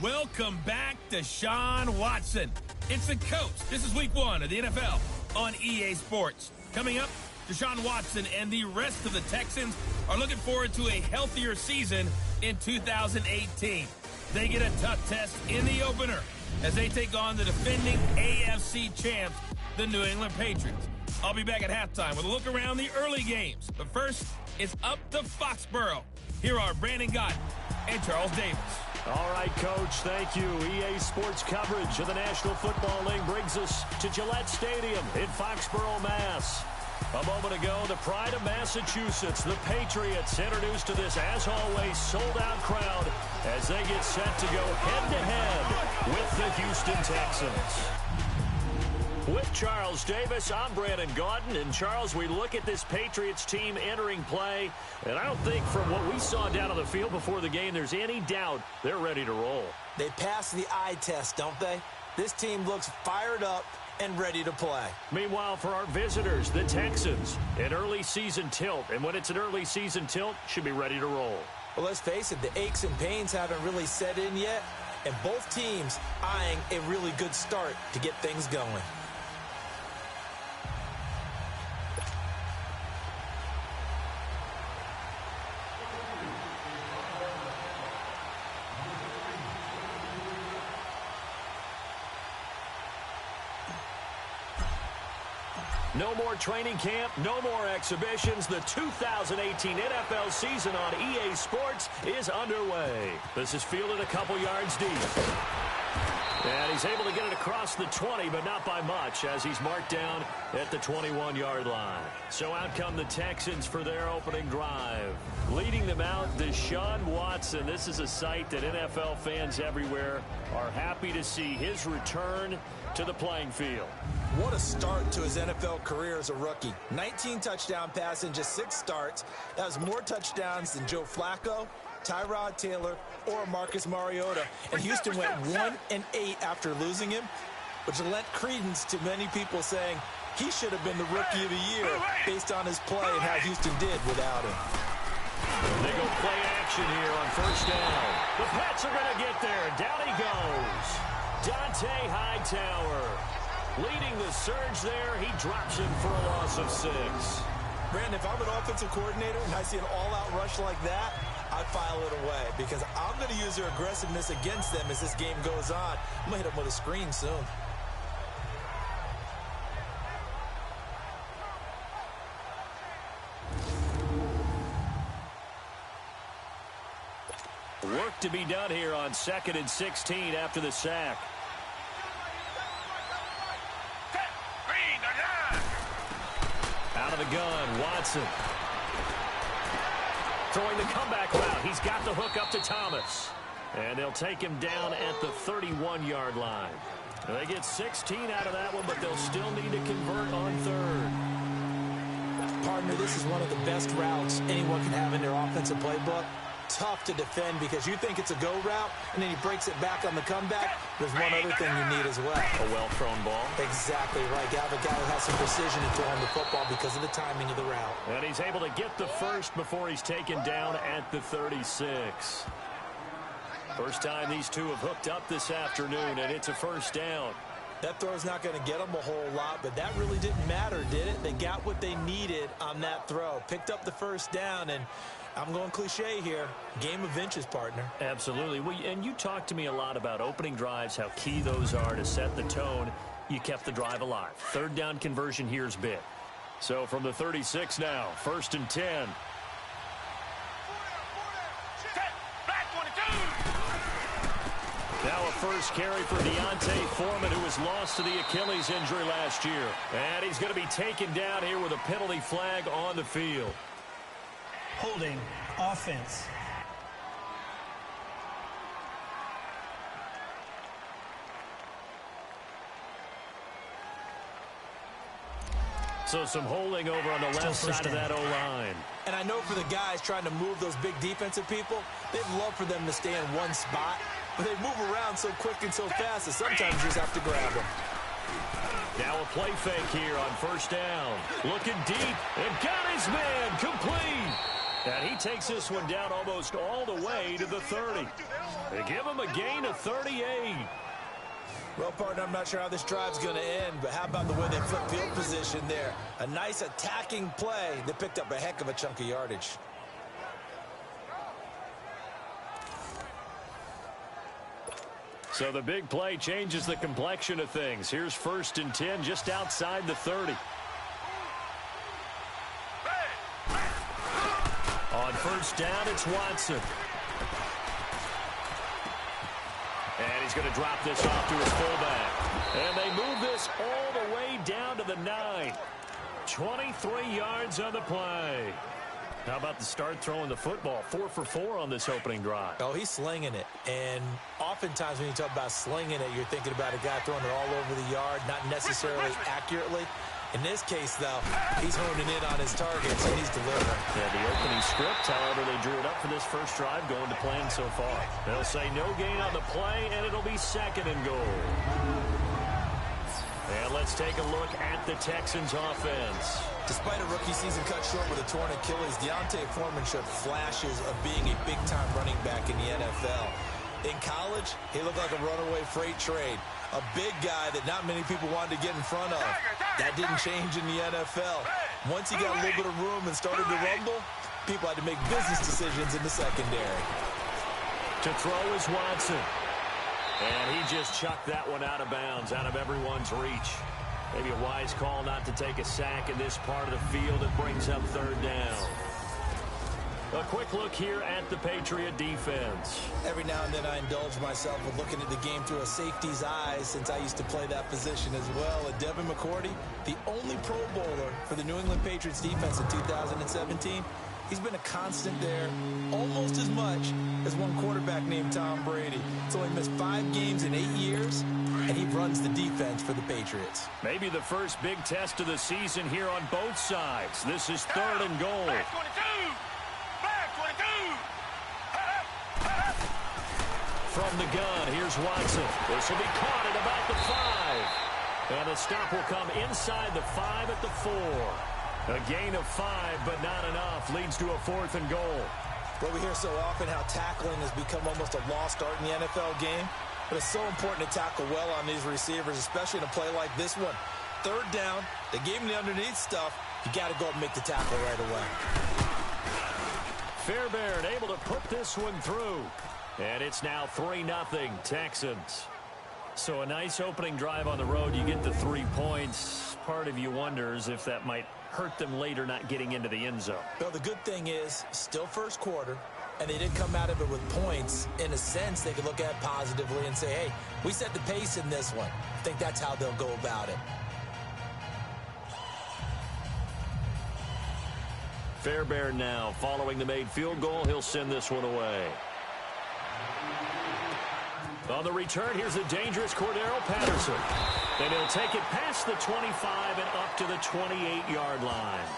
Welcome back to Sean Watson. It's the coach. This is week 1 of the NFL on EA Sports. Coming up, Deshaun Watson and the rest of the Texans are looking forward to a healthier season in 2018. They get a tough test in the opener as they take on the defending AFC champs, the New England Patriots. I'll be back at halftime with a look around the early games. But first, it's up to Foxborough. Here are Brandon Gott and Charles Davis. All right, Coach, thank you. EA Sports coverage of the National Football League brings us to Gillette Stadium in Foxborough, Mass. A moment ago, the pride of Massachusetts, the Patriots, introduced to this, as always, sold-out crowd as they get set to go head-to-head with the Houston Texans. With Charles Davis, I'm Brandon Gaudin. And, Charles, we look at this Patriots team entering play, and I don't think from what we saw down on the field before the game there's any doubt they're ready to roll. They pass the eye test, don't they? This team looks fired up and ready to play. Meanwhile, for our visitors, the Texans, an early season tilt. And when it's an early season tilt, should be ready to roll. Well, let's face it, the aches and pains haven't really set in yet, and both teams eyeing a really good start to get things going. No more training camp, no more exhibitions. The 2018 NFL season on EA Sports is underway. This is fielded a couple yards deep. And he's able to get it across the 20, but not by much, as he's marked down at the 21-yard line. So out come the Texans for their opening drive. Leading them out, Deshaun Watson. This is a sight that NFL fans everywhere are happy to see, his return to the playing field. What a start to his NFL career as a rookie. 19 touchdown passes in just 6 starts. That was more touchdowns than Joe Flacco, Tyrod Taylor, or Marcus Mariota. And Houston went 1-8 after losing him, which lent credence to many people saying he should have been the rookie of the year based on his play and how Houston did without him. They go play action here on first down. The Pats are going to get there. Down he goes. Dante Hightower leading the surge there. He drops him for a loss of 6. Brandon, if I'm an offensive coordinator and I see an all-out rush like that, I'd file it away because I'm going to use their aggressiveness against them as this game goes on. I'm going to hit them with a screen soon. Work to be done here on 2nd and 16 after the sack. Out of the gun, Watson. Throwing the comeback route. He's got the hook up to Thomas. And they'll take him down at the 31-yard line. They get 16 out of that one, but they'll still need to convert on 3rd. Partner, this is one of the best routes anyone can have in their offensive playbook. Tough to defend because you think it's a go route, and then he breaks it back on the comeback. There's one other thing you need as well. A well-thrown ball. Exactly right. You have a guy who has some precision in throwing the football because of the timing of the route. And he's able to get the first before he's taken down at the 36. First time these two have hooked up this afternoon, and it's a first down. That throw's not going to get them a whole lot, but that really didn't matter, did it? They got what they needed on that throw. Picked up the first down, and I'm going cliche here. Game of inches, partner. Absolutely. Well, and you talked to me a lot about opening drives, how key those are to set the tone. You kept the drive alive. 3rd down conversion here is big. So from the 36 now, 1st and 10. Now a first carry for Deontay Foreman, who was lost to the Achilles injury last year. And he's going to be taken down here with a penalty flag on the field. Holding offense. So some holding over on the left side of that O-line. And I know for the guys trying to move those big defensive people, they'd love for them to stay in one spot, but they move around so quick and so fast that sometimes you just have to grab them. Now a play fake here on first down. Looking deep and got his man complete. And he takes this one down almost all the way to the 30. They give him a gain of 38. Well, partner, I'm not sure how this drive's going to end, but how about the way they flip field position there? A nice attacking play that picked up a heck of a chunk of yardage. So the big play changes the complexion of things. Here's 1st and 10 just outside the 30. On 1st down, it's Watson. And he's going to drop this off to his fullback. And they move this all the way down to the 9. 23 yards on the play. How about the start throwing the football? 4 for 4 on this opening drive. Oh, he's slinging it. And oftentimes when you talk about slinging it, you're thinking about a guy throwing it all over the yard, not necessarily accurately. In this case, though, he's honing in on his targets, and he's delivering. Yeah, the opening script, however, they drew it up for this first drive, going to plan so far. They'll say no gain on the play, and it'll be 2nd and goal. And let's take a look at the Texans' offense. Despite a rookie season cut short with a torn Achilles, Deontay Foreman showed flashes of being a big-time running back in the NFL. In college, he looked like a runaway freight train. A big guy that not many people wanted to get in front of. That didn't change in the NFL. Once he got a little bit of room and started to rumble, people had to make business decisions in the secondary. To throw is Watson. And he just chucked that one out of bounds, out of everyone's reach. Maybe a wise call not to take a sack in this part of the field. It brings up 3rd down. A quick look here at the Patriot defense. Every now and then I indulge myself with looking at the game through a safety's eyes, since I used to play that position as well. And Devin McCourty, the only Pro Bowler for the New England Patriots defense in 2017, he's been a constant there almost as much as one quarterback named Tom Brady. He's only missed 5 games in 8 years, and he runs the defense for the Patriots. Maybe the first big test of the season here on both sides. This is 3rd and goal. From the gun, here's Watson. This will be caught at about the 5. And the stop will come inside the 5 at the 4. A gain of 5, but not enough. Leads to a 4th and goal. Well, we hear so often how tackling has become almost a lost art in the NFL game. But it's so important to tackle well on these receivers, especially in a play like this one. 3rd down, they gave him the underneath stuff. You got to go up and make the tackle right away. Fairbairn able to put this one through. And it's now 3-0 Texans. So a nice opening drive on the road. You get the 3 points. Part of you wonders if that might hurt them later not getting into the end zone. Well, the good thing is still first quarter, and they didn't come out of it with points. In a sense, they could look at it positively and say, hey, we set the pace in this one. I think that's how they'll go about it. Fairbairn now following the made field goal. He'll send this one away. On the return, here's a dangerous Cordero Patterson. And he'll take it past the 25 and up to the 28-yard line.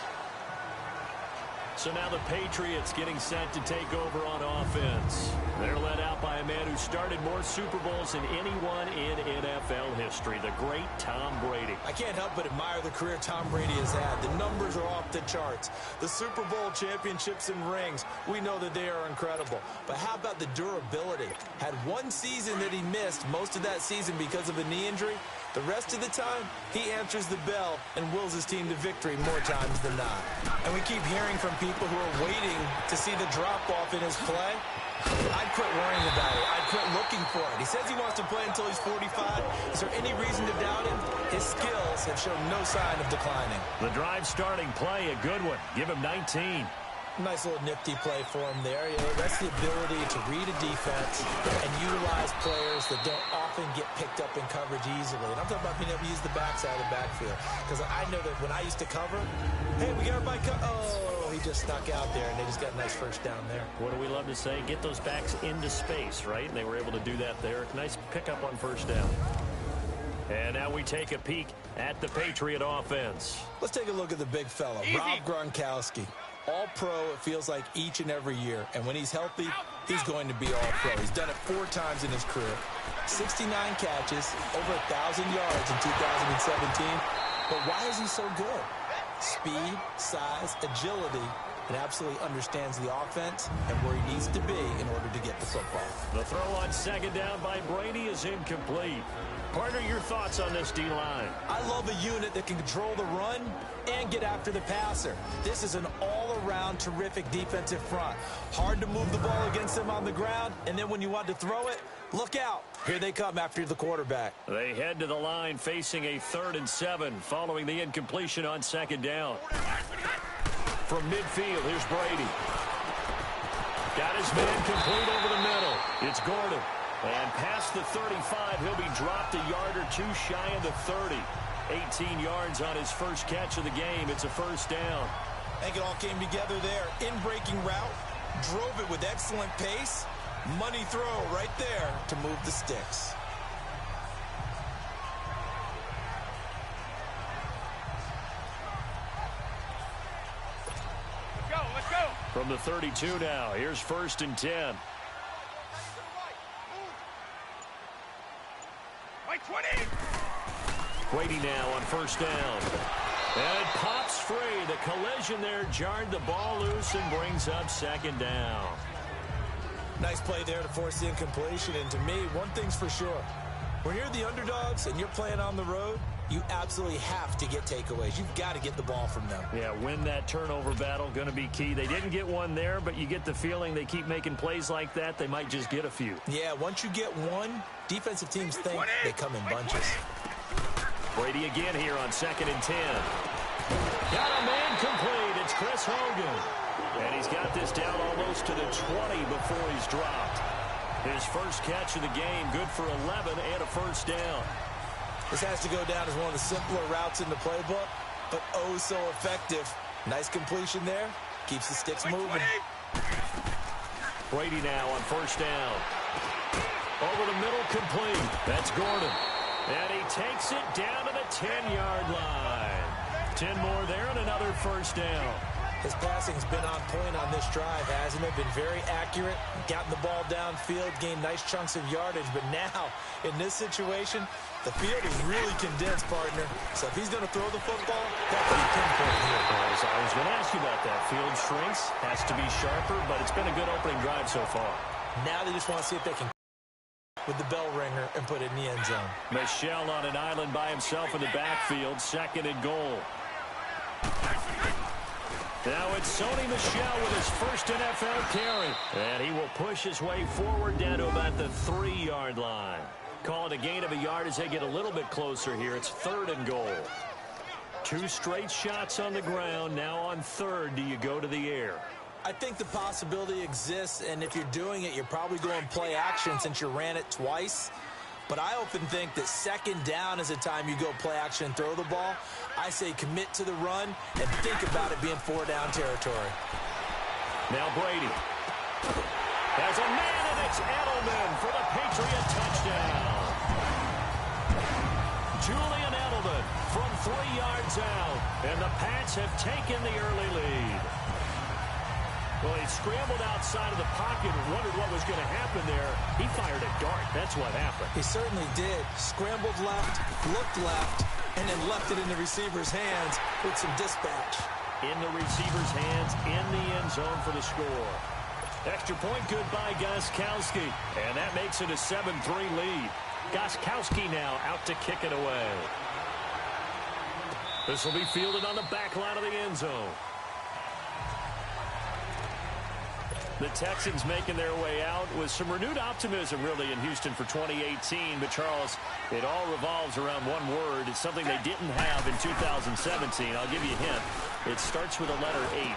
So now the Patriots getting set to take over on offense. They're led out by a man who started more Super Bowls than anyone in NFL history, the great Tom Brady. I can't help but admire the career Tom Brady has had. The numbers are off the charts. The Super Bowl championships and rings, we know that they are incredible. But how about the durability? Had one season that he missed, most of that season because of a knee injury. The rest of the time, he answers the bell and wills his team to victory more times than not. And we keep hearing from people who are waiting to see the drop-off in his play. I'd quit worrying about it. I'd quit looking for it. He says he wants to play until he's 45. Is there any reason to doubt him? His skills have shown no sign of declining. The drive starting play, a good one. Give him 19. Nice little nifty play for him there. You know, that's the ability to read a defense and utilize players that don't often get picked up in coverage easily. And I'm talking about being able to use the backside of the backfield. Because I know that when I used to cover, hey, we got everybody oh, he just snuck out there, and they just got a nice first down there. What do we love to say? Get those backs into space, right? And they were able to do that there. Nice pickup on first down. And now we take a peek at the Patriot offense. Let's take a look at the big fella, Rob Gronkowski. All-pro, it feels like, each and every year. And when he's healthy, he's going to be all-pro. He's done it 4 times in his career. 69 catches, over 1,000 yards in 2017. But why is he so good? Speed, size, agility, and absolutely understands the offense and where he needs to be in order to get the football. The throw on second down by Brady is incomplete. Partner, your thoughts on this D-line? I love a unit that can control the run and get after the passer. This is an all-around terrific defensive front. Hard to move the ball against them on the ground, and then when you want to throw it, look out. Here they come after the quarterback. They head to the line facing a 3rd and 7 following the incompletion on second down. From midfield, here's Brady. Got his man complete over the middle. It's Gordon. And past the 35, he'll be dropped a yard or two shy of the 30. 18 yards on his first catch of the game. It's a first down. I think it all came together there. In-breaking route, drove it with excellent pace. Money throw right there to move the sticks. Let's go. From the 32 now, here's 1st and 10. Right 20. Brady now on first down. And it pops free. The collision there jarred the ball loose and brings up second down. Nice play there to force the incompletion. And to me, one thing's for sure. When you're the underdogs and you're playing on the road, you absolutely have to get takeaways. You've got to get the ball from them. Yeah, win that turnover battle, going to be key. They didn't get one there, but you get the feeling they keep making plays like that, they might just get a few. Yeah, once you get one, defensive teams think they come in bunches. Brady again here on 2nd and 10. Got a man complete. It's Chris Hogan. And he's got this down almost to the 20 before he's dropped. His first catch of the game, good for 11 and a first down. This has to go down as one of the simpler routes in the playbook, but oh so effective. Nice completion there. Keeps the sticks moving. Brady now on first down. Over the middle, complete. That's Gordon. And he takes it down to the 10-yard line. 10 more there and another first down. His passing's been on point on this drive, hasn't it? Been very accurate, gotten the ball downfield, gained nice chunks of yardage. But now, in this situation, the field is really condensed, partner. So if he's going to throw the football, that's a pinpoint here. I was going to ask you about that. Field shrinks, has to be sharper, but it's been a good opening drive so far. Now they just want to see if they can with the bell ringer and put it in the end zone. Michel on an island by himself in the backfield, 2nd and goal. Now it's Sony Michel with his first NFL carry. And he will push his way forward down to about the 3-yard line. Call it a gain of a yard as they get a little bit closer here. It's 3rd and goal. 2 straight shots on the ground. Now on 3rd, do you go to the air? I think the possibility exists, and if you're doing it, you're probably going play action since you ran it twice. But I often think that 2nd down is a time you go play action and throw the ball. I say commit to the run and think about it being 4-down territory. Now Brady. There's a man, and it's Edelman for the Patriot touchdown. Julian Edelman from 3 yards out, and the Pats have taken the early lead. Well, he scrambled outside of the pocket and wondered what was going to happen there. He fired a dart. That's what happened. He certainly did. Scrambled left, looked left, and then left it in the receiver's hands with some dispatch. In the receiver's hands, in the end zone for the score. Extra point good by Gostkowski. And that makes it a 7-3 lead. Gostkowski now out to kick it away. This will be fielded on the back line of the end zone. The Texans making their way out with some renewed optimism, really, in Houston for 2018. But, Charles, it all revolves around one word. It's something they didn't have in 2017. I'll give you a hint. It starts with a letter H.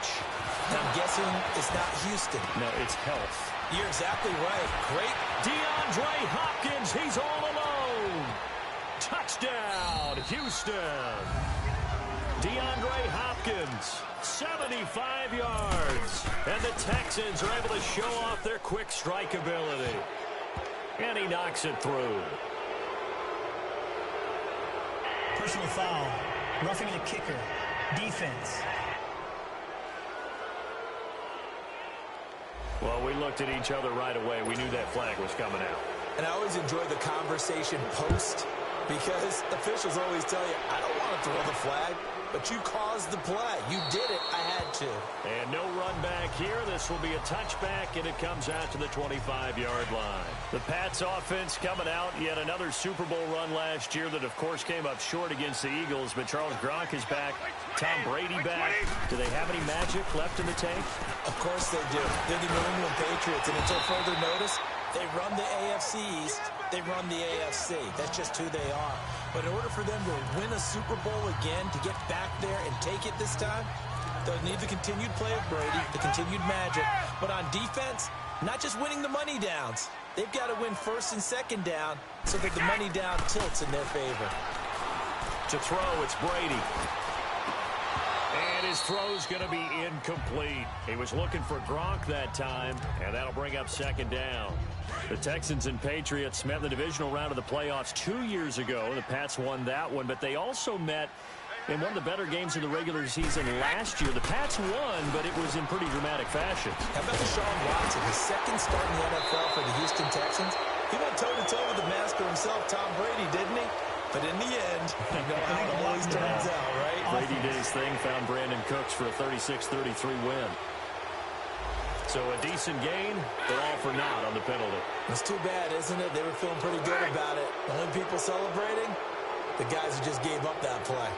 I'm guessing it's not Houston. No, it's health. You're exactly right. Great. DeAndre Hopkins, he's all alone. Touchdown, Houston. DeAndre Hopkins, 75 yards. And the Texans are able to show off their quick strike ability. And he knocks it through. Personal foul. Roughing the kicker. Defense. Well, we looked at each other right away. We knew that flag was coming out. And I always enjoy the conversation post because officials always tell you, I don't want to throw the flag, but you caused the play. You did it. I had to. And no run here. This will be a touchback, and it comes out to the 25-yard line. The Pats offense coming out. Yet another Super Bowl run last year that, of course, came up short against the Eagles. But Charles Gronk is back. Tom Brady back. Do they have any magic left in the tank? Of course they do. They're the New England Patriots, and until further notice, they run the AFC East. They run the AFC. That's just who they are. But in order for them to win a Super Bowl again, to get back there and take it this time, they'll need the continued play of Brady, the continued magic. But on defense, not just winning the money downs. They've got to win first and second down so that the money down tilts in their favor. To throw, it's Brady. And his throw's going to be incomplete. He was looking for Gronk that time, and that'll bring up second down. The Texans and Patriots met in the divisional round of the playoffs 2 years ago. The Pats won that one, but they also met in one of the better games of the regular season last year. The Pats won, but it was in pretty dramatic fashion. How about Deshaun Watson, his second start in the NFL for the Houston Texans? He went toe-to-toe with the master himself, Tom Brady, didn't he? But in the end, you know how it always turns out, right? Brady did his thing, found Brandon Cooks for a 36-33 win. So a decent gain, but all for naught on the penalty. It's too bad, isn't it? They were feeling pretty good about it. The only people celebrating, the guys who just gave up that play.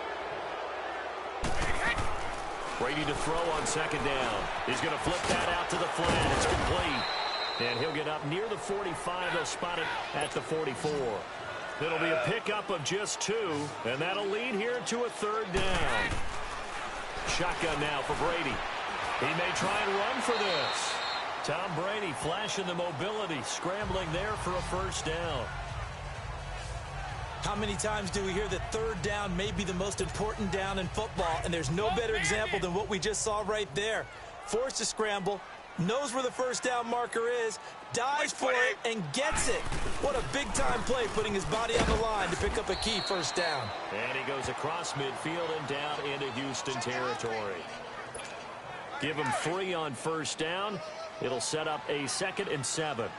Brady to throw on second down. He's going to flip that out to the flat. It's complete. And he'll get up near the 45. They'll spot it at the 44. It'll be a pickup of just 2, and that'll lead here to a third down. Shotgun now for Brady. He may try and run for this. Tom Brady flashing the mobility, scrambling there for a first down. How many times do we hear that third down may be the most important down in football, and there's no better example than what we just saw right there. Forced to scramble, knows where the first down marker is, dives for it, and gets it. What a big-time play, putting his body on the line to pick up a key first down. And he goes across midfield and down into Houston territory. Give him 3 on first down. It'll set up a 2nd and 7.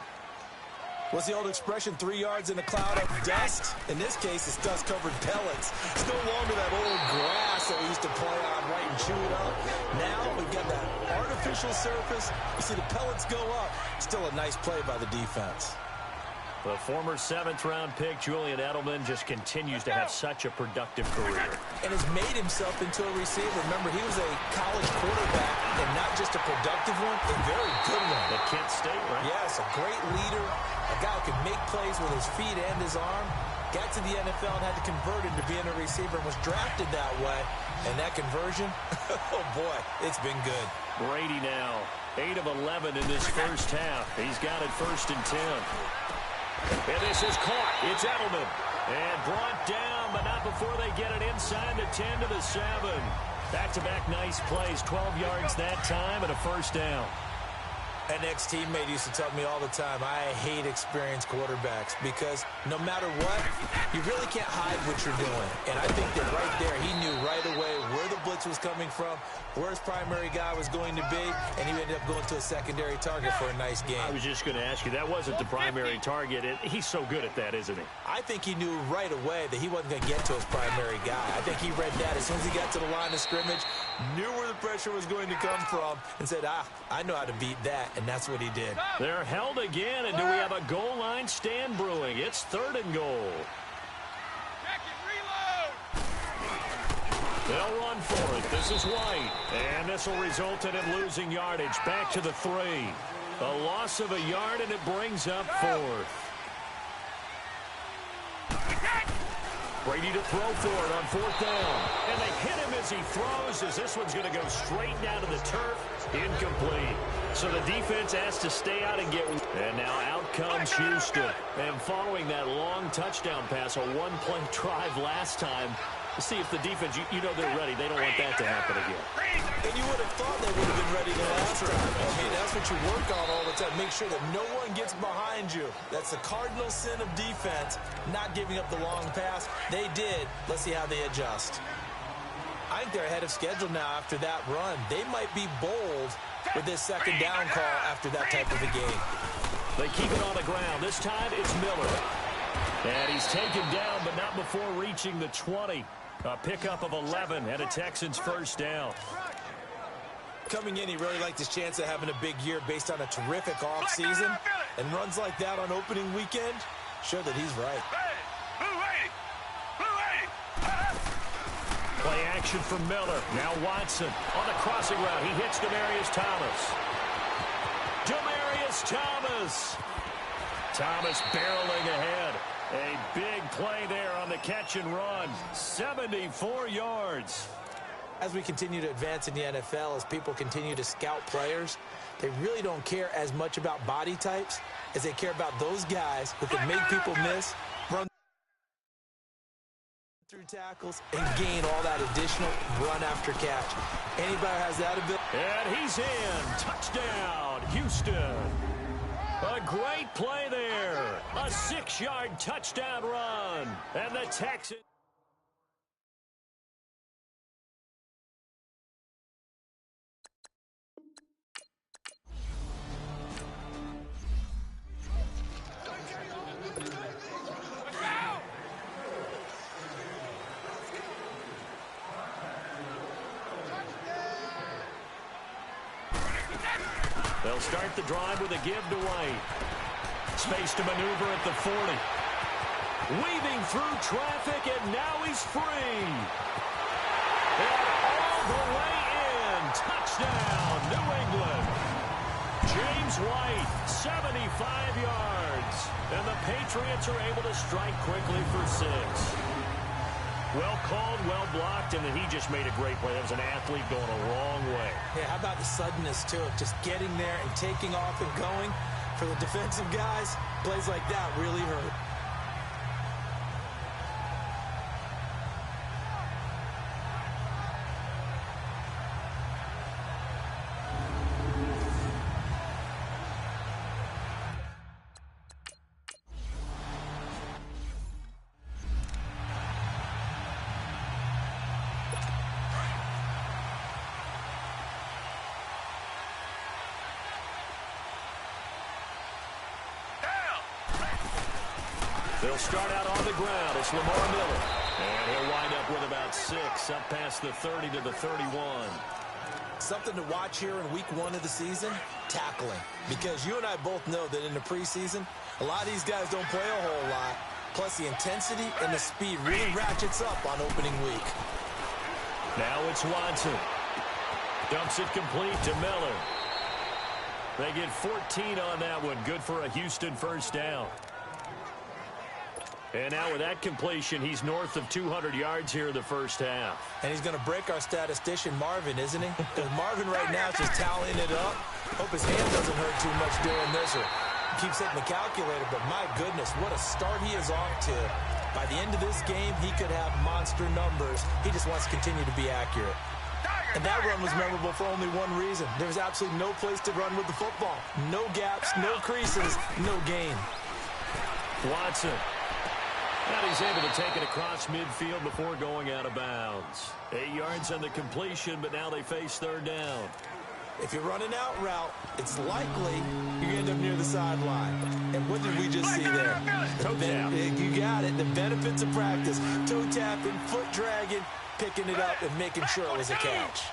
What's the old expression, 3 yards in a cloud of dust? In this case, it's dust-covered pellets. It's no longer that old grass that we used to play on, right, and chew it up. Now we've got that artificial surface. You see the pellets go up. Still a nice play by the defense. The former 7th-round pick, Julian Edelman, just continues to have such a productive career. And has made himself into a receiver. Remember, he was a college quarterback, and not just a productive one, a very good one. At Kent State, right? Yes, a great leader, a guy who could make plays with his feet and his arm. Got to the NFL and had to convert into being a receiver and was drafted that way. And that conversion, oh boy, it's been good. Brady now, 8 of 11 in this first half. He's got it 1st and 10. And this is caught. It's Edelman. And brought down, but not before they get it inside the 10 to the 7. Back-to-back nice plays. 12 yards that time and a first down. An ex-teammate used to tell me all the time, I hate experienced quarterbacks because no matter what, you really can't hide what you're doing. And I think that right there, he knew right away where the blitz was coming from, where his primary guy was going to be, and he ended up going to a secondary target for a nice game. I was just going to ask you, that wasn't the primary target. He's so good at that, isn't he? I think he knew right away that he wasn't going to get to his primary guy. I think he read that as soon as he got to the line of scrimmage, knew where the pressure was going to come from, and said, I know how to beat that. And that's what he did. They're held again, and do we have a goal line stand brewing? It's 3rd and goal. They'll run for it. This is White. And this will result in him losing yardage. Back to the 3. A loss of a yard, and it brings up 4th. Brady to throw for it on 4th down. And they hit him as he throws, as this one's going to go straight down to the turf. Incomplete. So the defense has to stay out and get... And now out comes Houston. And following that long touchdown pass, a one-play drive last time, to see if the defense, you know they're ready. They don't want that to happen again. And you would have thought they would have been ready the last time. I mean, that's what you work on all the time. Make sure that no one gets behind you. That's the cardinal sin of defense, not giving up the long pass. They did. Let's see how they adjust. I think they're ahead of schedule now after that run. They might be bold with this second down call after that type of a game. They keep it on the ground. This time it's Miller. And he's taken down, but not before reaching the 20. A pickup of 11 and a Texans first down. Coming in, he really liked his chance of having a big year based on a terrific offseason. And runs like that on opening weekend show that he's right. Play action from Miller. Now Watson on the crossing route. He hits Demaryius Thomas. Demaryius Thomas. Thomas barreling ahead. A big play there on the catch and run. 74 yards. As we continue to advance in the NFL, as people continue to scout players, they really don't care as much about body types as they care about those guys who can make people miss, run through tackles, and gain all that additional run after catch. Anybody has that ability. And he's in. Touchdown, Houston. A great play there. A 6-yard touchdown run. And the Texans. They'll start the drive with a give to White. Space to maneuver at the 40. Weaving through traffic, and now he's free. And all the way in. Touchdown, New England. James White, 75 yards. And the Patriots are able to strike quickly for 6. Well called, well blocked, and then he just made a great play. That was an athlete going a long way. Yeah, how about the suddenness to it? Just getting there and taking off and going. For the defensive guys, plays like that really hurt. They'll start out on the ground. It's Lamar Miller. And he'll wind up with about 6, up past the 30 to the 31. Something to watch here in week 1 of the season, tackling. Because you and I both know that in the preseason, a lot of these guys don't play a whole lot. Plus the intensity and the speed really ratchets up on opening week. Now it's Watson. Dumps it complete to Miller. They get 14 on that one. Good for a Houston first down. And now with that completion, he's north of 200 yards here in the first half. And he's going to break our statistician, Marvin, isn't he? Because Marvin right now is just tallying it up. Hope his hand doesn't hurt too much doing this or keeps hitting the calculator. But my goodness, what a start he is off to. By the end of this game, he could have monster numbers. He just wants to continue to be accurate. And that run was memorable for only one reason. There was absolutely no place to run with the football. No gaps, no creases, no gain. Watson. And he's able to take it across midfield before going out of bounds. 8 yards on the completion, but now they face third down. If you run an out route, it's likely you end up near the sideline. And what did we just see there? Toe tap. You got it. The benefits of practice. Toe tapping, foot dragging, picking it up, and making sure it was a catch.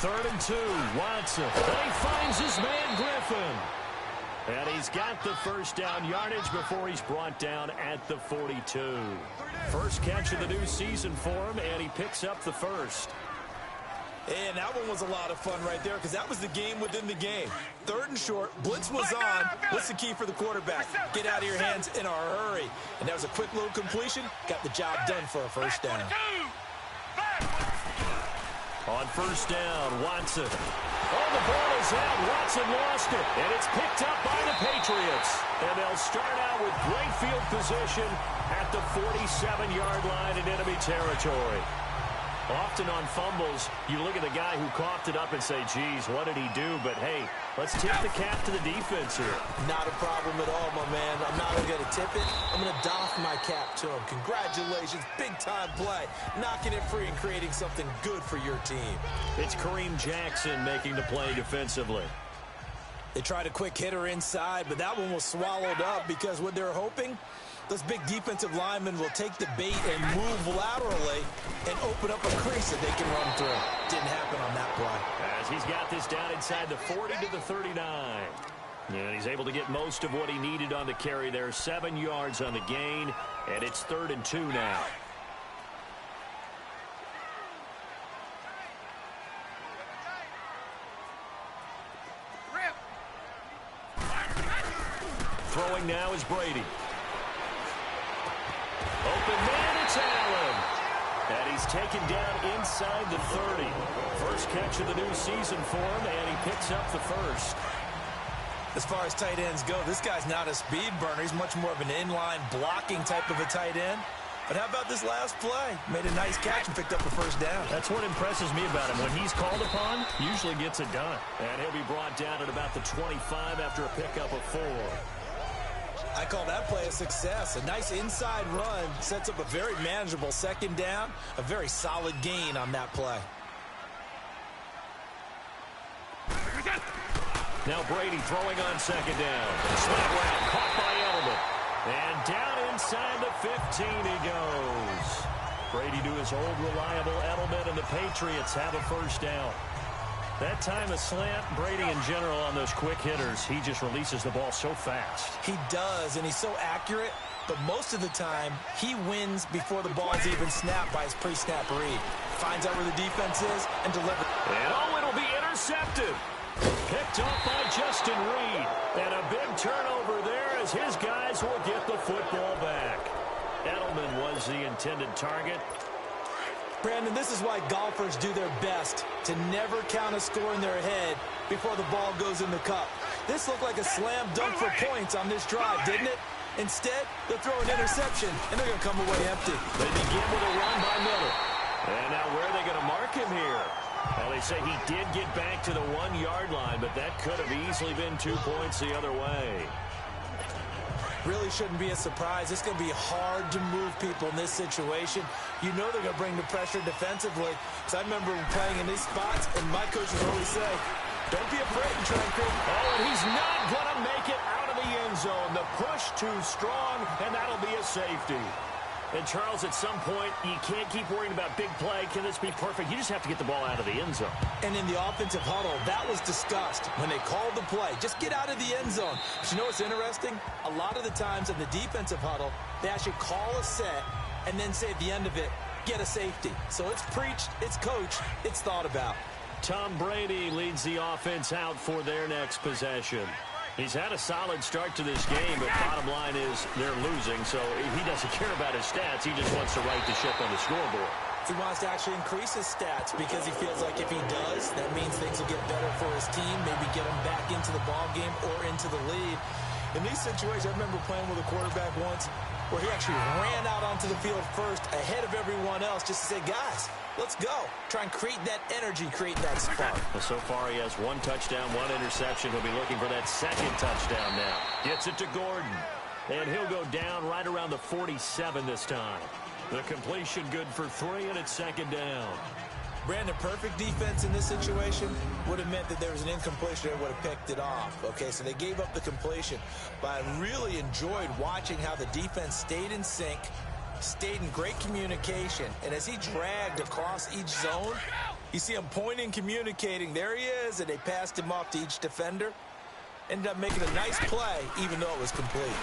3rd and 2. Watson. And he finds his man Griffin. And he's got the first down yardage before he's brought down at the 42. First catch of the new season for him, and he picks up the first. And that one was a lot of fun right there because that was the game within the game. 3rd and short, blitz was on. What's the key for the quarterback? Get out of your hands in a hurry. And that was a quick little completion. Got the job done for a first down. On first down, Watson. Oh, the ball is out. Watson lost it. And it's picked up by the Patriots. And they'll start out with great field position at the 47-yard line in enemy territory. Often on fumbles, you look at the guy who coughed it up and say, geez, what did he do? But, hey, let's tip the cap to the defense here. Not a problem at all, my man. I'm not only going to tip it, I'm going to doff my cap to him. Congratulations, big-time play. Knocking it free and creating something good for your team. It's Kareem Jackson making the play defensively. They tried a quick hitter inside, but that one was swallowed up because what they're hoping Those big defensive linemen will take the bait and move laterally and open up a crease that they can run through. Didn't happen on that play. As he's got this down inside the 40 to the 39. And he's able to get most of what he needed on the carry there. 7 yards on the gain, and it's 3rd and 2 now. Throwing now is Brady. Open man, it's Allen. And he's taken down inside the 30. First catch of the new season for him, and he picks up the first. As far as tight ends go, this guy's not a speed burner. He's much more of an inline blocking type of a tight end. But how about this last play? Made a nice catch and picked up the first down. That's what impresses me about him. When he's called upon, usually gets it done. And he'll be brought down at about the 25 after a pickup of 4. I call that play a success. A nice inside run sets up a very manageable second down. A very solid gain on that play. Now Brady throwing on second down. Slant route caught by Edelman. And down inside the 15 he goes. Brady to his old reliable Edelman, and the Patriots have a first down. That time a slant, Brady in general on those quick hitters, he just releases the ball so fast. He does, and he's so accurate, but most of the time he wins before the ball's even snapped by his pre-snap read. Finds out where the defense is and delivers. And oh, it'll be intercepted. Picked off by Justin Reed. And a big turnover there as his guys will get the football back. Edelman was the intended target. Brandon, this is why golfers do their best to never count a score in their head before the ball goes in the cup. This looked like a slam dunk for points on this drive, didn't it? Instead, they'll throw an interception, and they're going to come away empty. They begin with a run by Miller. And now where are they going to mark him here? Well, they say he did get back to the 1-yard line, but that could have easily been 2 points the other way. Really shouldn't be a surprise. It's going to be hard to move people in this situation. You know they're going to bring the pressure defensively. Because I remember playing in these spots, and my coaches always say, don't be afraid to try and create. Oh, and he's not going to make it out of the end zone. The push too strong, and that'll be a safety. And, Charles, at some point, you can't keep worrying about big play. Can this be perfect? You just have to get the ball out of the end zone. And in the offensive huddle, that was discussed when they called the play. Just get out of the end zone. But you know what's interesting? A lot of the times in the defensive huddle, they actually call a set and then say at the end of it, get a safety. So it's preached, it's coached, it's thought about. Tom Brady leads the offense out for their next possession. He's had a solid start to this game, but bottom line is they're losing, so he doesn't care about his stats. He just wants to right the ship on the scoreboard. He wants to actually increase his stats because he feels like if he does, that means things will get better for his team, maybe get him back into the ball game or into the lead. In these situations, I remember playing with a quarterback once where he actually ran out onto the field first ahead of everyone else just to say, guys, let's go. Try and create that energy, create that spark. Well, so far he has 1 touchdown, 1 interception. He'll be looking for that second touchdown now. Gets it to Gordon. And he'll go down right around the 47 this time. The completion good for 3, and it's second down. Brandon, perfect defense in this situation would have meant that there was an incompletion and would have picked it off. Okay, so they gave up the completion. But I really enjoyed watching how the defense stayed in sync, stayed in great communication, and as he dragged across each zone, you see him pointing, communicating. There he is, and they passed him off to each defender. Ended up making a nice play, even though it was complete.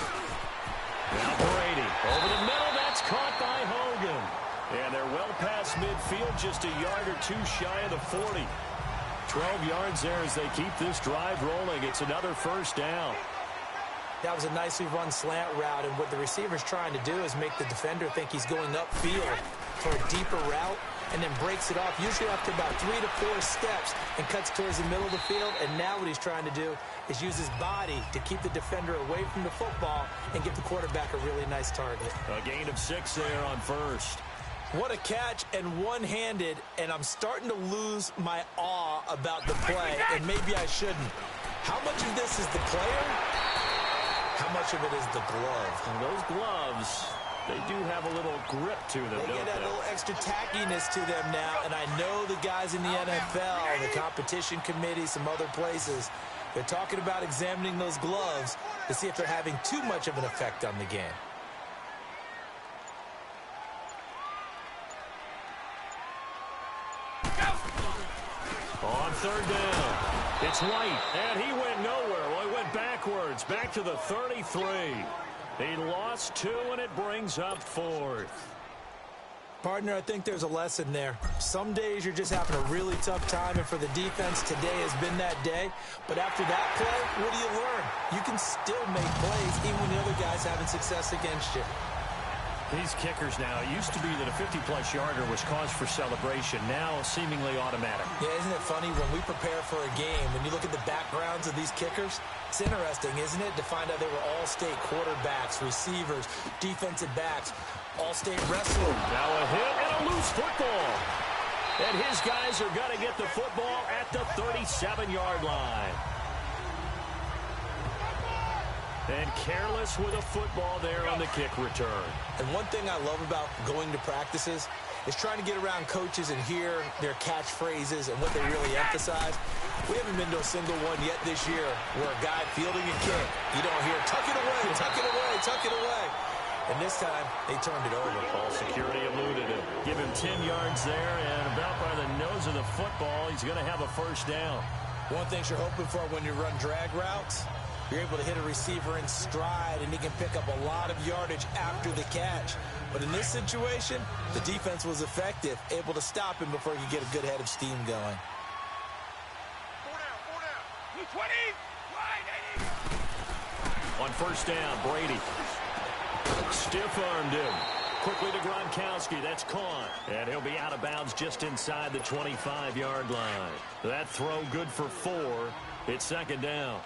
Now Brady over the middle. That's caught by Hogan. And they're well past midfield, just a yard or 2 shy of the 40. 12 yards there as they keep this drive rolling. It's another first down. That was a nicely run slant route, and what the receiver's trying to do is make the defender think he's going upfield for a deeper route, and then breaks it off, usually after about 3 to 4 steps, and cuts towards the middle of the field. And now what he's trying to do is use his body to keep the defender away from the football and give the quarterback a really nice target. A gain of 6 there on first. What a catch, and one-handed, and I'm starting to lose my awe about the play, and maybe I shouldn't. How much of this is the player? How much of it is the glove? And those gloves, they do have a little grip to them, They get that little extra tackiness to them now, and I know the guys in the NFL, the competition committee, some other places, they're talking about examining those gloves to see if they're having too much of an effect on the game. On third down, it's White, and he went nowhere. Well, he went backwards, back to the 33. He lost 2, and it brings up 4th. Partner, I think there's a lesson there. Some days you're just having a really tough time, and for the defense, today has been that day. But after that play, what do you learn? You can still make plays even when the other guy's having success against you. These kickers now, it used to be that a 50-plus yarder was cause for celebration. Now, seemingly automatic. Yeah, isn't it funny? When we prepare for a game, when you look at the backgrounds of these kickers, it's interesting, isn't it, to find out they were all-state quarterbacks, receivers, defensive backs, all-state wrestling. Now a hit and a loose football. And his guys are going to get the football at the 37-yard line. And careless with a football there on the kick return. And one thing I love about going to practices is trying to get around coaches and hear their catchphrases and what they really emphasize. We haven't been to a single one yet this year where a guy fielding a kick, you don't hear, tuck it away, tuck it away, tuck it away. And this time, they turned it over. Ball security eluded him. Give him 10 yards there, and about by the nose of the football, he's going to have a first down. One thing you're hoping for when you run drag routes, you're able to hit a receiver in stride, and he can pick up a lot of yardage after the catch. But in this situation, the defense was effective, able to stop him before he could get a good head of steam going. 20, on first down, Brady stiff-armed him. Quickly to Gronkowski. That's caught. And he'll be out of bounds just inside the 25-yard line. That throw good for 4. It's second down.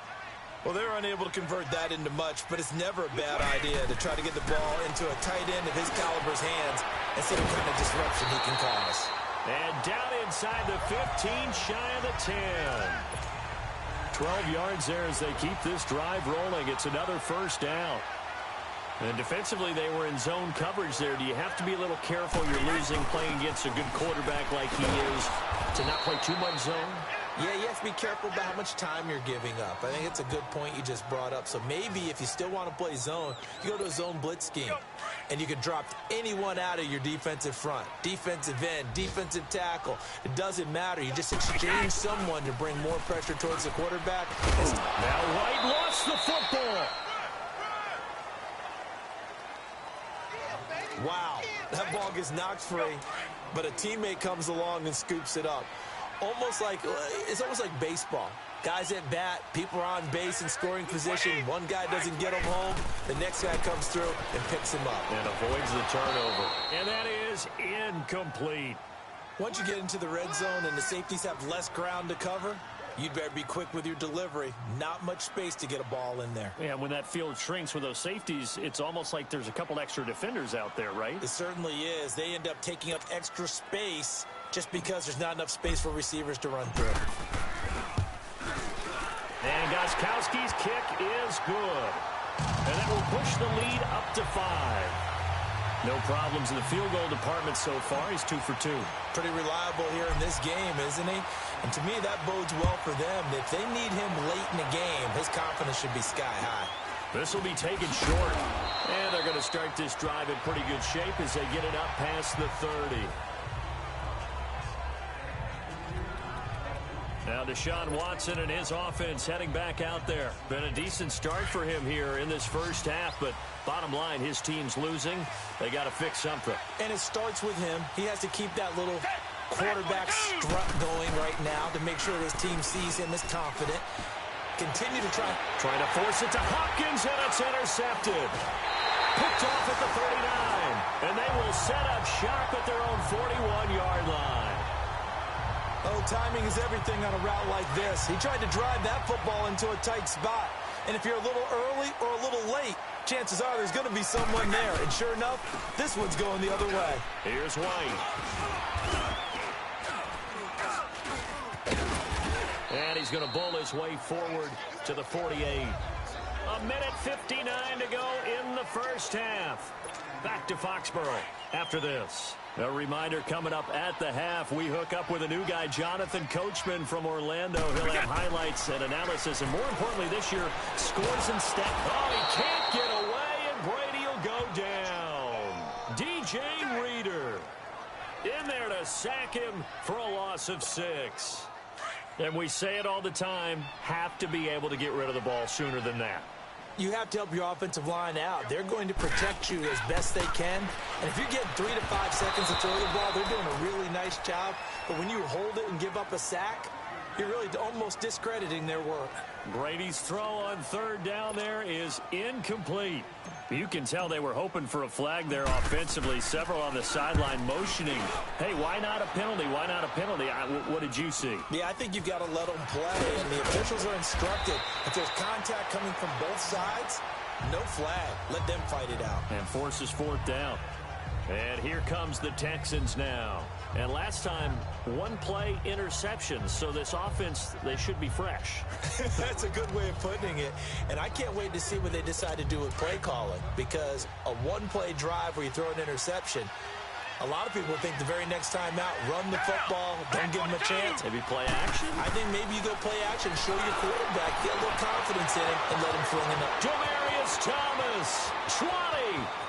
Well, they're unable to convert that into much, but it's never a bad idea to try to get the ball into a tight end of his caliber's hands and see what kind of disruption he can cause. And down inside the 15, shy of the 10. 12 yards there as they keep this drive rolling. It's another first down. And defensively, they were in zone coverage there. Do you have to be a little careful? You're losing playing against a good quarterback like he is to not play too much zone? Yeah, you have to be careful about how much time you're giving up. I think it's a good point you just brought up. So maybe if you still want to play zone, you go to a zone blitz scheme. And you can drop anyone out of your defensive front. Defensive end, defensive tackle. It doesn't matter. You just exchange someone to bring more pressure towards the quarterback. Now White lost the football. Wow, that ball gets knocked free, but a teammate comes along and scoops it up. It's almost like baseball. Guys at bat, people are on base in scoring position. One guy doesn't get him home. The next guy comes through and picks him up. And avoids the turnover. And that is incomplete. Once you get into the red zone and the safeties have less ground to cover, you'd better be quick with your delivery. Not much space to get a ball in there. Yeah, when that field shrinks with those safeties, it's almost like there's a couple extra defenders out there, right? It certainly is. They end up taking up extra space just because there's not enough space for receivers to run through. And Gostkowski's kick is good. And that will push the lead up to 5. No problems in the field goal department so far. He's 2 for 2. Pretty reliable here in this game, isn't he? And to me, that bodes well for them. If they need him late in the game, his confidence should be sky high. This will be taken short. And they're going to start this drive in pretty good shape as they get it up past the 30. Now Deshaun Watson and his offense heading back out there. Been a decent start for him here in this first half, but bottom line, his team's losing. They got to fix something. And it starts with him. He has to keep that little quarterback strut going right now to make sure his team sees him as confident. Continue to try to force it to Hopkins, and it's intercepted. Picked off at the 39. And they will set up shop at their own 41-yard line. Oh, timing is everything on a route like this. He tried to drive that football into a tight spot. And if you're a little early or a little late, chances are there's going to be someone there. And sure enough, this one's going the other way. Here's White. And he's going to bowl his way forward to the 48. A minute 59 to go in the first half. Back to Foxborough after this. A reminder coming up at the half, we hook up with a new guy, Jonathan Coachman from Orlando. He'll have highlights and analysis, and more importantly this year, scores and stats. Oh, he can't get away, and Brady will go down. DJ Reader in there to sack him for a loss of 6. And we say it all the time, have to be able to get rid of the ball sooner than that. You have to help your offensive line out. They're going to protect you as best they can. And if you're getting 3 to 5 seconds to throw the ball, they're doing a really nice job. But when you hold it and give up a sack, you're really almost discrediting their work. Brady's throw on third down there is incomplete. You can tell they were hoping for a flag there offensively. Several on the sideline motioning. Hey, why not a penalty? Why not a penalty? What did you see? Yeah, I think you've got to let them play, and the officials are instructed. If there's contact coming from both sides, no flag. Let them fight it out. And forces fourth down. And here comes the Texans now. And last time, one play interception. So this offense, they should be fresh. That's a good way of putting it. And I can't wait to see what they decide to do with play calling. Because a one-play drive where you throw an interception, a lot of people think the very next time out, run the football, don't give them a chance. Maybe play action? I think maybe you go play action, show your quarterback, get a little confidence in him, and let him fling it up. Demaryius Thomas, 20.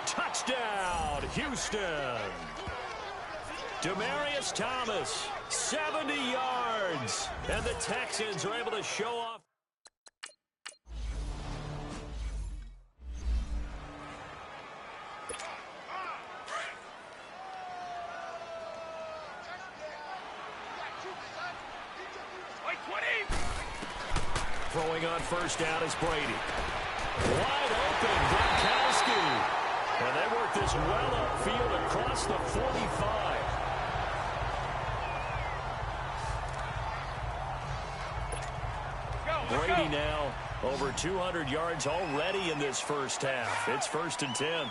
Touchdown, Houston. Demaryius Thomas, 70 yards. And the Texans are able to show off. Throwing on first down is Brady. Wide open, Gronkowski. And they work this well upfield across the 45. Brady now over 200 yards already in this first half. It's 1st and 10.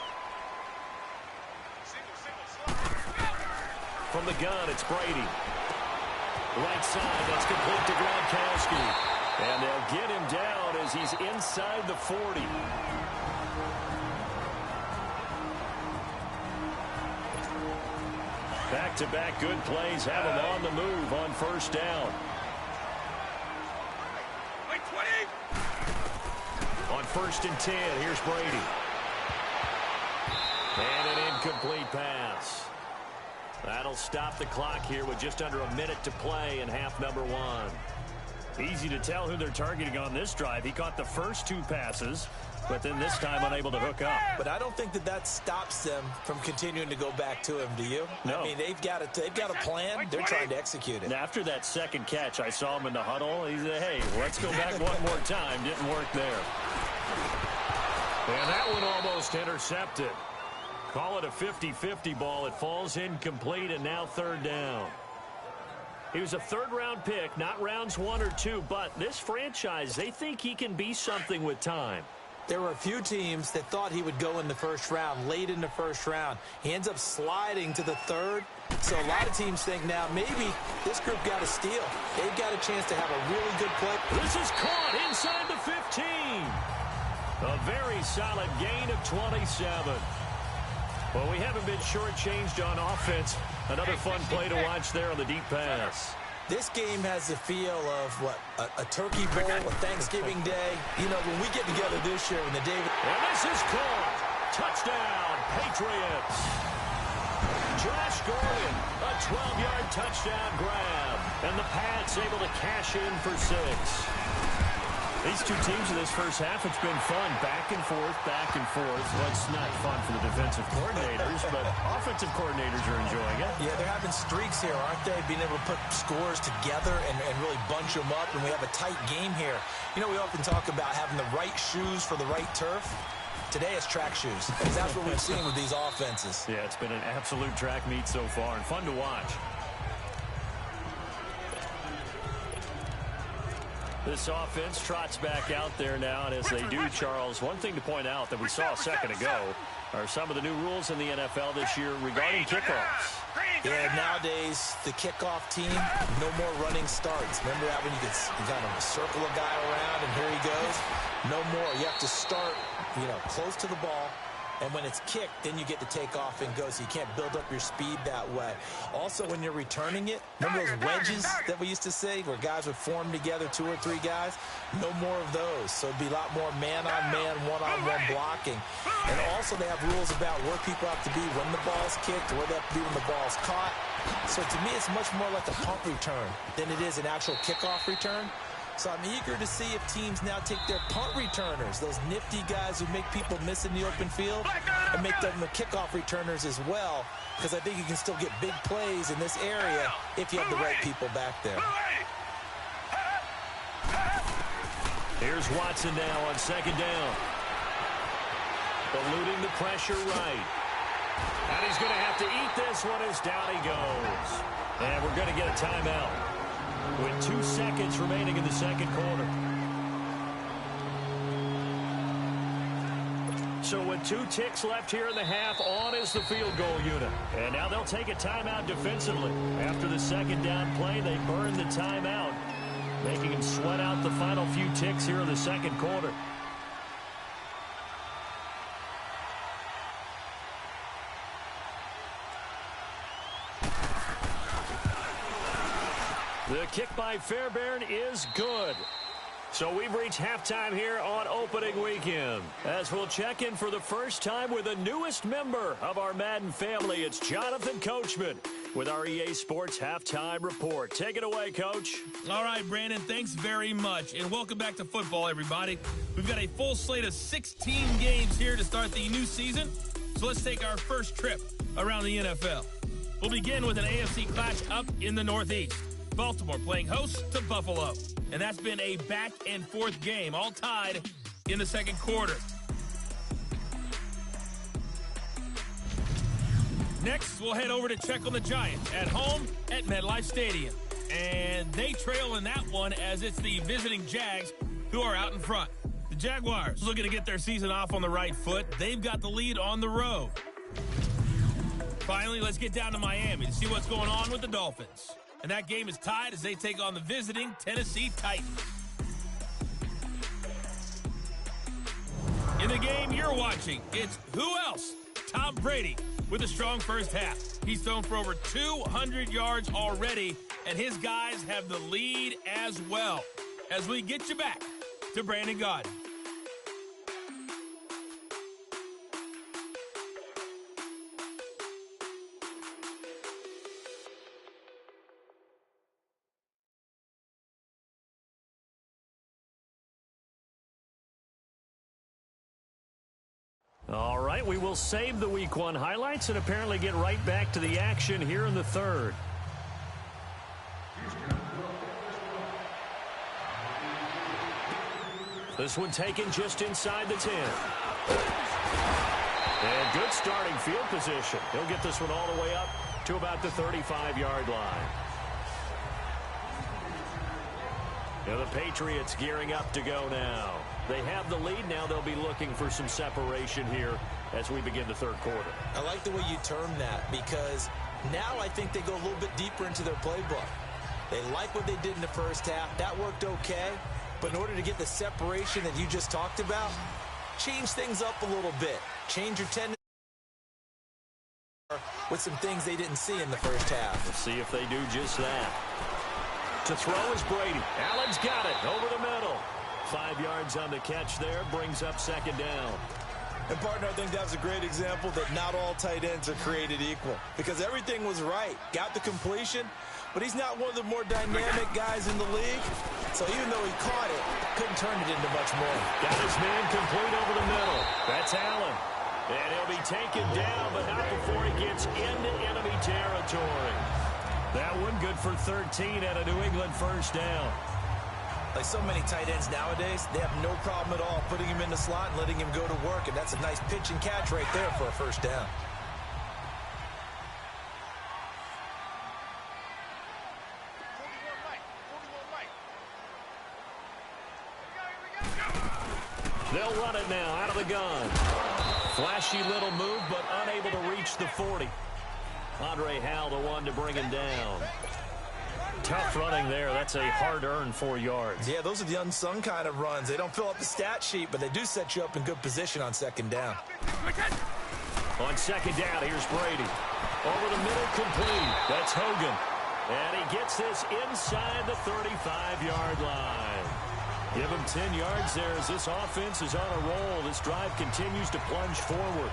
From the gun, it's Brady. Right side, that's complete to Gronkowski. And they'll get him down as he's inside the 40. Back-to-back good plays have him on the move on first down. On 1st and 10, here's Brady. And an incomplete pass. That'll stop the clock here with just under a minute to play in half number 1. Easy to tell who they're targeting on this drive. He caught the first 2 passes, but then this time unable to hook up. But I don't think that stops them from continuing to go back to him, do you? No. I mean, they've got a plan. They're trying to execute it. And after that second catch, I saw him in the huddle. He said, hey, let's go back one more time. Didn't work there. And that one almost intercepted. Call it a 50-50 ball. It falls incomplete, and now third down. He was a third-round pick, not rounds 1 or 2, but this franchise, they think he can be something with time. There were a few teams that thought he would go in the first round, late in the first round. He ends up sliding to the third. So a lot of teams think now maybe this group got a steal. They've got a chance to have a really good play. This is caught inside the 15. A very solid gain of 27. Well, we haven't been shortchanged on offense. Another fun play to watch there on the deep pass. This game has the feel of, a turkey bowl, a Thanksgiving Day. You know, when we get together this year, when the David... And this is caught. Touchdown, Patriots. Josh Gordon, a 12-yard touchdown grab. And the Pats able to cash in for 6. These two teams in this first half, it's been fun. Back and forth, back and forth. Well, it's not fun for the defensive coordinators, but offensive coordinators are enjoying it. Yeah, they're having streaks here, aren't they? Being able to put scores together and really bunch them up, and we have a tight game here. You know, we often talk about having the right shoes for the right turf. Today it's track shoes, because that's what we've seen with these offenses. Yeah, it's been an absolute track meet so far, and fun to watch. This offense trots back out there now, and as they do, Charles, one thing to point out that we saw a second ago are some of the new rules in the NFL this year regarding kickoffs. Yeah, nowadays, the kickoff team, no more running starts. Remember that when you kind of circle a guy around and here he goes? No more. You have to start, close to the ball. And when it's kicked, then you get to take off and go, so you can't build up your speed that way. Also, when you're returning it, remember those wedges that we used to say where guys would form together, 2 or 3 guys? No more of those. So it'd be a lot more man-on-man, one-on-one blocking. And also they have rules about where people have to be when the ball's kicked, where they have to be when the ball's caught. So to me, it's much more like a punt return than it is an actual kickoff return. So I'm eager to see if teams now take their punt returners, those nifty guys who make people miss in the open field, and make them the kickoff returners as well, because I think you can still get big plays in this area if you have the right people back there. Here's Watson now on second down. Eluding the pressure right. And he's going to have to eat this one as down he goes. And we're going to get a timeout with 2 seconds remaining in the second quarter. So with 2 ticks left here in the half, on is the field goal unit. And now they'll take a timeout defensively. After the second down play, they burn the timeout, making him sweat out the final few ticks here in the second quarter. The kick by Fairbairn is good. So we've reached halftime here on opening weekend. As we'll check in for the first time with the newest member of our Madden family, it's Jonathan Coachman with our EA Sports Halftime Report. Take it away, Coach. All right, Brandon, thanks very much. And welcome back to football, everybody. We've got a full slate of 16 games here to start the new season. So let's take our first trip around the NFL. We'll begin with an AFC clash up in the Northeast. Baltimore playing host to Buffalo. And that's been a back-and-forth game, all tied in the second quarter. Next, we'll head over to check on the Giants at home at MetLife Stadium. And they trail in that one as it's the visiting Jags who are out in front. The Jaguars looking to get their season off on the right foot. They've got the lead on the road. Finally, let's get down to Miami to see what's going on with the Dolphins. And that game is tied as they take on the visiting Tennessee Titans. In the game you're watching, it's who else? Tom Brady with a strong first half. He's thrown for over 200 yards already, and his guys have the lead as well. As we get you back to Brandon Gaudin. All right, we will save the Week 1 highlights and apparently get right back to the action here in the third. This one taken just inside the 10. And good starting field position. He'll get this one all the way up to about the 35-yard line. Now the Patriots gearing up to go now. They have the lead. Now they'll be looking for some separation here as we begin the third quarter. I like the way you term that, because now I think they go a little bit deeper into their playbook. They like what they did in the first half. That worked okay. But in order to get the separation that you just talked about, change things up a little bit. Change your tendency with some things they didn't see in the first half. Let's see if they do just that. To throw is Brady. Allen's got it over the middle. 5 yards on the catch there, brings up second down. And, partner, I think that was a great example that not all tight ends are created equal, because everything was right. Got the completion, but he's not one of the more dynamic guys in the league. So even though he caught it, couldn't turn it into much more. Got his man complete over the middle. That's Allen. And he'll be taken down, but not before he gets into enemy territory. That one good for 13 at a New England first down. Like so many tight ends nowadays, they have no problem at all putting him in the slot and letting him go to work, and that's a nice pitch and catch right there for a first down. They'll run it now out of the gun. Flashy little move, but unable to reach the 40. Andre Howell, the one to bring him down. Tough running there. That's a hard-earned 4 yards. Yeah, those are the unsung kind of runs. They don't fill up the stat sheet, but they do set you up in good position on second down. On second down, here's Brady. Over the middle, complete. That's Hogan. And he gets this inside the 35-yard line. Give him 10 yards there as this offense is on a roll. This drive continues to plunge forward.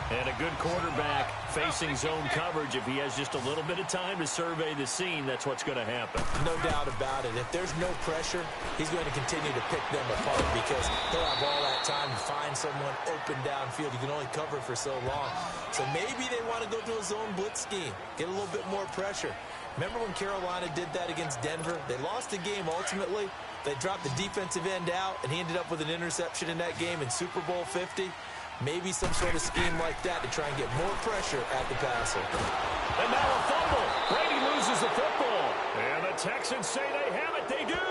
And a good quarterback facing zone coverage. If he has just a little bit of time to survey the scene, that's what's going to happen. No doubt about it. If there's no pressure, he's going to continue to pick them apart because he'll have all that time to find someone open downfield. You can only cover for so long. So maybe they want to go to a zone blitz scheme, get a little bit more pressure. Remember when Carolina did that against Denver? They lost the game ultimately. They dropped the defensive end out, and he ended up with an interception in that game in Super Bowl 50. Maybe some sort of scheme like that to try and get more pressure at the passer. And now a fumble. Brady loses the football. And the Texans say they have it. They do.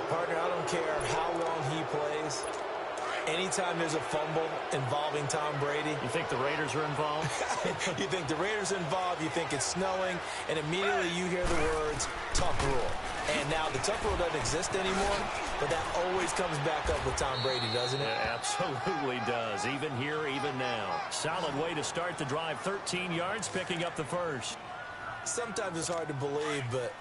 Partner, I don't care how long he plays. Anytime there's a fumble involving Tom Brady. You think the Raiders are involved? You think the Raiders are involved, you think it's snowing, and immediately you hear the words, tough rule. And now the tough rule doesn't exist anymore, but that always comes back up with Tom Brady, doesn't it? It absolutely does, even here, even now. Solid way to start the drive, 13 yards, picking up the first. Sometimes it's hard to believe, but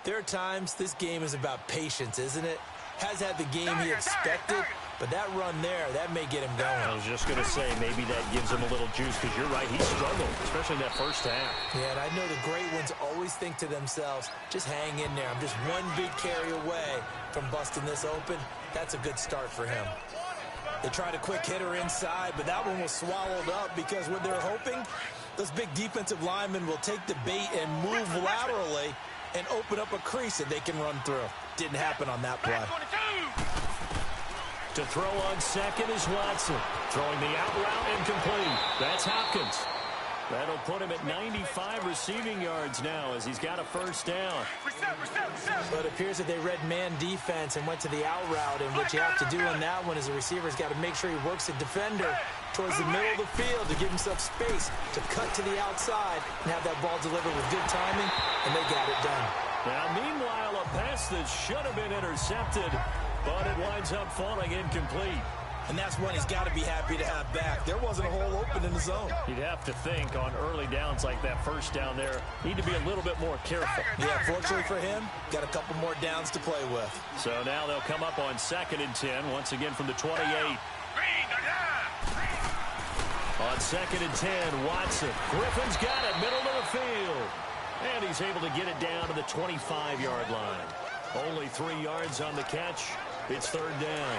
there are times this game is about patience, isn't it? Has had the game he expected, but that run there, that may get him going. I was just going to say, maybe that gives him a little juice, because you're right, he struggled, especially in that first half. Yeah, and I know the great ones always think to themselves, just hang in there. I'm just one big carry away from busting this open. That's a good start for him. They tried a quick hitter inside, but that one was swallowed up because what they're hoping, those big defensive linemen will take the bait and move laterally and open up a crease that they can run through. Didn't happen on that play. To throw on second is Watson. Throwing the out route incomplete. That's Hopkins. That'll put him at 95 receiving yards now as he's got a first down. But it appears that they read man defense and went to the out route, and what you have to do on that one is the receiver's got to make sure he works the defender towards the middle of the field to give himself space to cut to the outside and have that ball delivered with good timing, and they got it done. Now, meanwhile, a pass that should have been intercepted, but it winds up falling incomplete. And that's one he's got to be happy to have back. There wasn't a hole open in the zone. You'd have to think on early downs like that first down there, need to be a little bit more careful. Yeah, fortunately for him, got a couple more downs to play with. So now they'll come up on 2nd and 10, once again from the 28. On 2nd and 10, Watson. Griffin's got it, middle of the field. And he's able to get it down to the 25-yard line. Only 3 yards on the catch. It's 3rd down.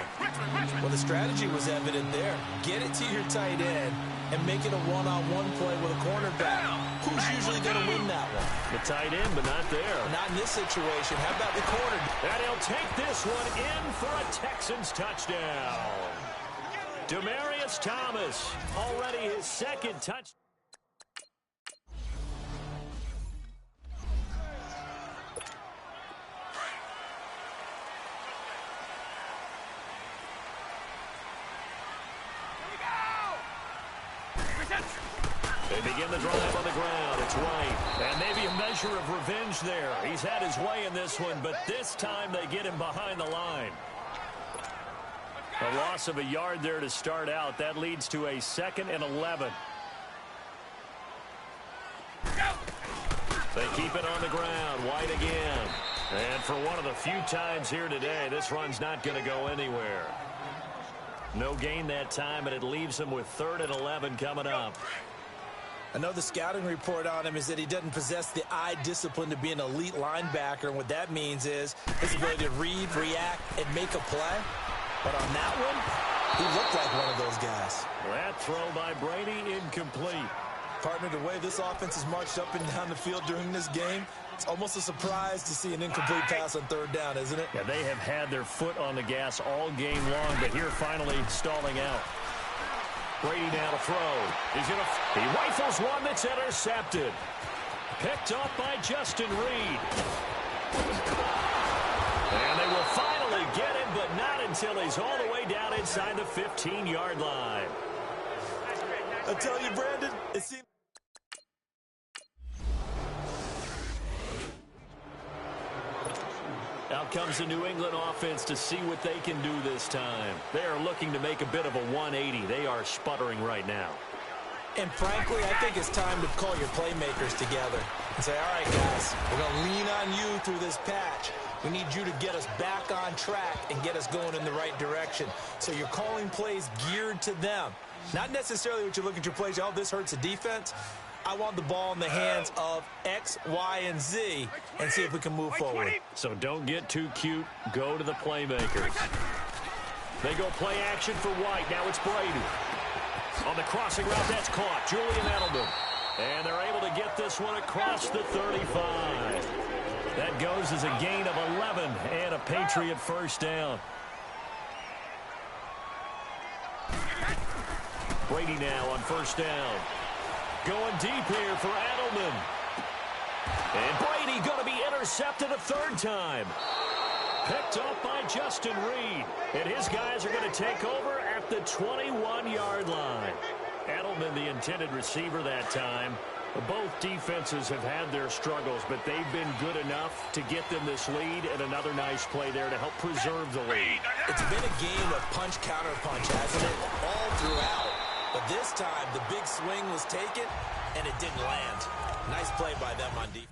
Well, the strategy was evident there. Get it to your tight end and make it a one-on-one play with a cornerback. Who's usually going to win that one? The tight end, but not there. Not in this situation. How about the corner? And he'll take this one in for a Texans touchdown. Demaryius Thomas, already his 2nd touchdown. They begin the drive on the ground. It's White. And maybe a measure of revenge there. He's had his way in this one, but this time they get him behind the line. A loss of a yard there to start out. That leads to a 2nd and 11. They keep it on the ground. White again. And for one of the few times here today, this run's not going to go anywhere. No gain that time, and it leaves him with 3rd and 11 coming up. I know the scouting report on him is that he doesn't possess the eye discipline to be an elite linebacker, and what that means is his ability to read, react, and make a play. But on that one, he looked like one of those guys. That throw by Brady incomplete. Partner, the way this offense has marched up and down the field during this game, it's almost a surprise to see an incomplete pass on 3rd down, isn't it? Yeah, they have had their foot on the gas all game long, but here finally stalling out. Brady now to throw. He rifles one that's intercepted. Picked up by Justin Reed. And they will finally get him, but not until he's all the way down inside the 15-yard line. I tell you, Brandon, it seems... Out comes the New England offense to see what they can do this time. They are looking to make a bit of a 180. They are sputtering right now. And frankly, I think it's time to call your playmakers together and say, all right, guys, we're going to lean on you through this patch. We need you to get us back on track and get us going in the right direction. So you're calling plays geared to them. Not necessarily what you look at your plays, oh, this hurts the defense. I want the ball in the hands of X, Y, and Z and see if we can move forward. So don't get too cute. Go to the playmakers. They go play action for White. Now it's Brady. On the crossing route, that's caught. Julian Edelman. And they're able to get this one across the 35. That goes as a gain of 11 and a Patriot first down. Brady now on first down. Going deep here for Edelman. And Brady going to be intercepted a third time. Picked up by Justin Reed. And his guys are going to take over at the 21-yard line. Edelman, the intended receiver that time. Both defenses have had their struggles, but they've been good enough to get them this lead, and another nice play there to help preserve the lead. It's been a game of punch-counter-punch, hasn't it? All throughout. But this time, the big swing was taken, and it didn't land. Nice play by them on defense.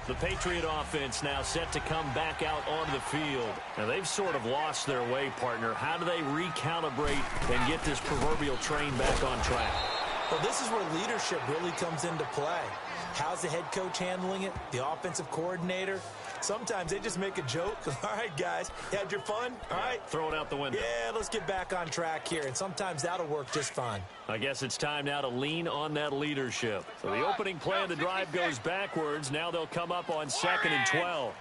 The Patriot offense now set to come back out onto the field. Now, they've sort of lost their way, partner. How do they recalibrate and get this proverbial train back on track? Well, this is where leadership really comes into play. How's the head coach handling it? The offensive coordinator? Sometimes they just make a joke. All right, guys, you had your fun? All right. Throw it out the window. Yeah, let's get back on track here. And sometimes that'll work just fine. I guess it's time now to lean on that leadership. So the opening play of the drive goes backwards. Now they'll come up on 2nd and 12.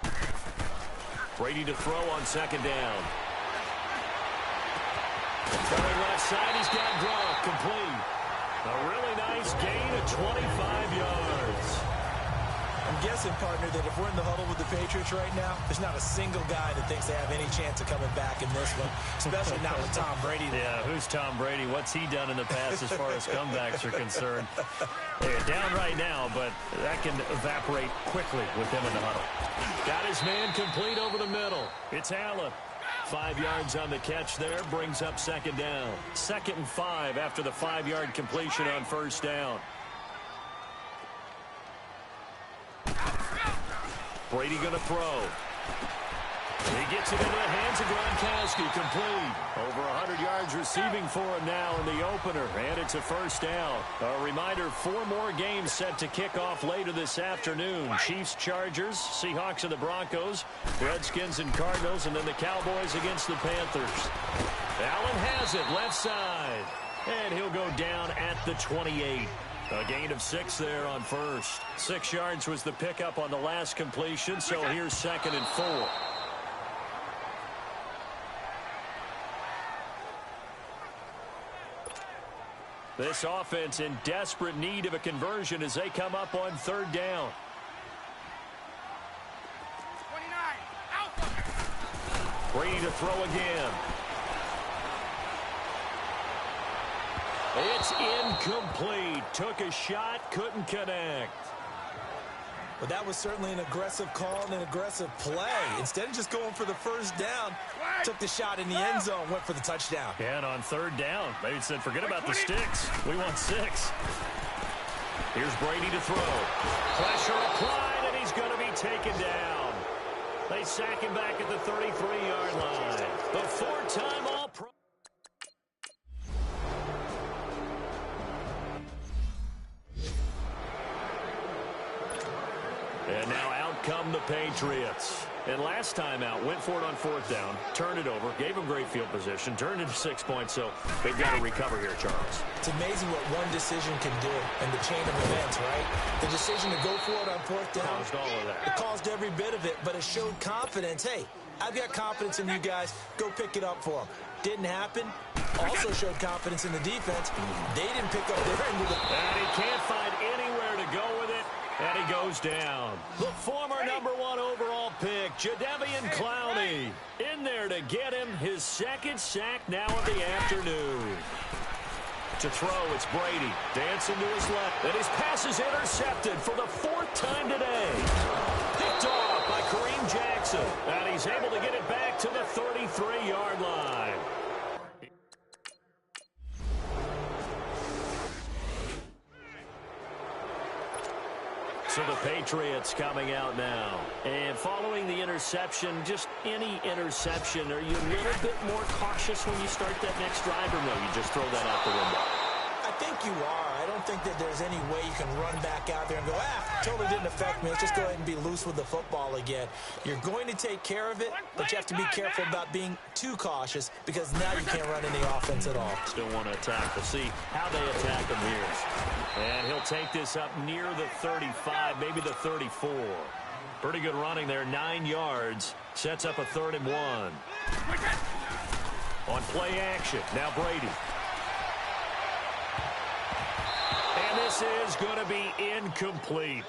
Brady to throw on 2nd down. Throwing left side, he's got Gronk complete. A really nice gain of 25 yards. I'm guessing, partner, that if we're in the huddle with the Patriots right now, there's not a single guy that thinks they have any chance of coming back in this one, especially not with Tom Brady. Yeah, who's Tom Brady? What's he done in the past as far as comebacks are concerned? They're down right now, but that can evaporate quickly with him in the huddle. Got his man complete over the middle. It's Allen. 5 yards on the catch there, brings up 2nd down. 2nd and 5 after the 5-yard completion on first down. Brady going to throw. He gets it into the hands of Gronkowski, complete. Over 100 yards receiving for him now in the opener, and it's a first down. A reminder, 4 more games set to kick off later this afternoon. Chiefs, Chargers, Seahawks and the Broncos, Redskins and Cardinals, and then the Cowboys against the Panthers. Allen has it, left side, and he'll go down at the 28. A gain of 6 there on first. 6 yards was the pickup on the last completion, so here's 2nd and 4. This offense in desperate need of a conversion as they come up on 3rd down. 29. Brady to throw again. It's incomplete. Took a shot, couldn't connect. But that was certainly an aggressive call and an aggressive play. Instead of just going for the first down, took the shot in the end zone, went for the touchdown. Yeah, and on 3rd down, they said, forget about the sticks. We want 6. Here's Brady to throw. Pressure applied, and he's going to be taken down. They sack him back at the 33-yard line. The 4-time All-Pro. And now out come the Patriots. And last time out, went for it on 4th down, turned it over, gave him great field position, turned it to 6 points, so they've got to recover here, Charles. It's amazing what one decision can do in the chain of events, right? The decision to go for it on 4th down. Caused all of that. It caused every bit of it, but it showed confidence. Hey, I've got confidence in you guys. Go pick it up for them. Didn't happen. Also showed confidence in the defense. They didn't pick up their end of the... And he can't find anywhere to go with it. And he goes down. The former #1 overall pick, Jadeveon Clowney, in there to get him his 2nd sack now of the afternoon. To throw, it's Brady. Dancing to his left. And his pass is intercepted for the 4th time today. Picked off by Kareem Jackson. And he's able to get it back to the 33-yard line. So the Patriots coming out now. And following the interception, just any interception, are you a little bit more cautious when you start that next drive, or no, you just throw that out the window? I think you are. I don't think that there's any way you can run back out there and go, totally didn't affect me. Let's just go ahead and be loose with the football again. You're going to take care of it, but you have to be careful about being too cautious because now you can't run any offense at all. Still want to attack. We'll see how they attack him here. And he'll take this up near the 35, maybe the 34. Pretty good running there, 9 yards. Sets up a 3rd and 1. On play action, now Brady. And this is going to be incomplete.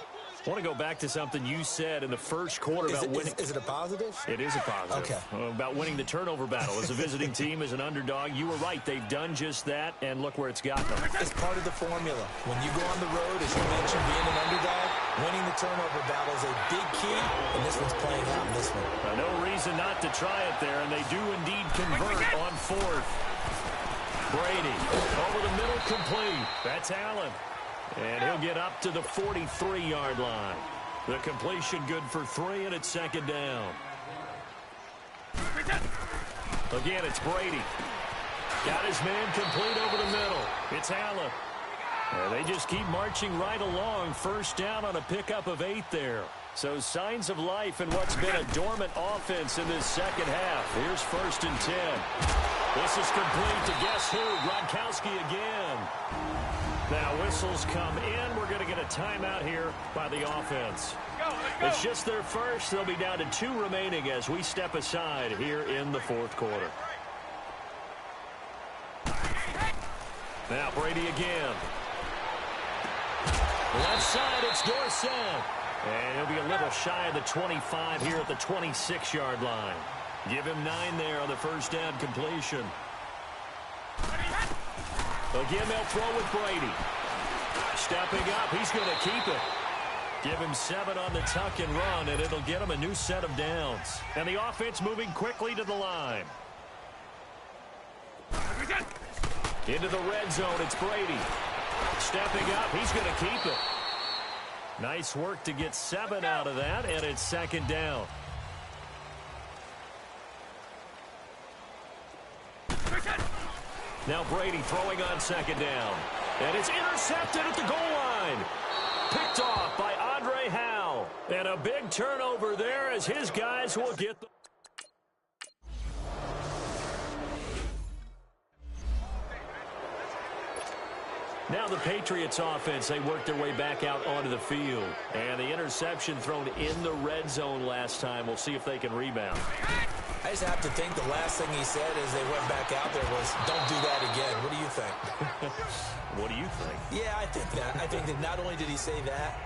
I want to go back to something you said in the first quarter about winning. Is it a positive? It is a positive. Okay. About winning the turnover battle. As a visiting team, as an underdog, you were right. They've done just that, and look where it's got them. It's part of the formula. When you go on the road, as you mentioned, being an underdog, winning the turnover battle is a big key, and this one's playing out in this one. No reason not to try it there, and they do indeed convert on 4th. Brady over the middle, complete. That's Allen. And he'll get up to the 43-yard line. The completion good for 3, and it's 2nd down. Again, it's Brady. Got his man complete over the middle. It's Allen. And they just keep marching right along. 1st down on a pickup of 8 there. So signs of life in what's been a dormant offense in this second half. Here's 1st and 10. This is complete to guess who? Gronkowski again. Now whistles come in. We're going to get a timeout here by the offense. It's just their first. They'll be down to 2 remaining as we step aside here in the 4th quarter. Now Brady again. Left side, it's Dorsett. And he'll be a little shy of the 25 here at the 26-yard line. Give him 9 there on the 1st down completion. Again, they'll throw with Brady. Stepping up, he's going to keep it. Give him 7 on the tuck and run, and it'll get him a new set of downs. And the offense moving quickly to the line. Into the red zone, it's Brady. Stepping up, he's going to keep it. Nice work to get 7 out of that, and it's 2nd down. Now Brady throwing on 2nd down. And it's intercepted at the goal line. Picked off by Andre Howe. And a big turnover there as his guys will get the... Now the Patriots offense, they worked their way back out onto the field. And the interception thrown in the red zone last time. We'll see if they can rebound. I just have to think the last thing he said as they went back out there was, don't do that again. What do you think? What do you think? Yeah, I think that. I think that not only did he say that,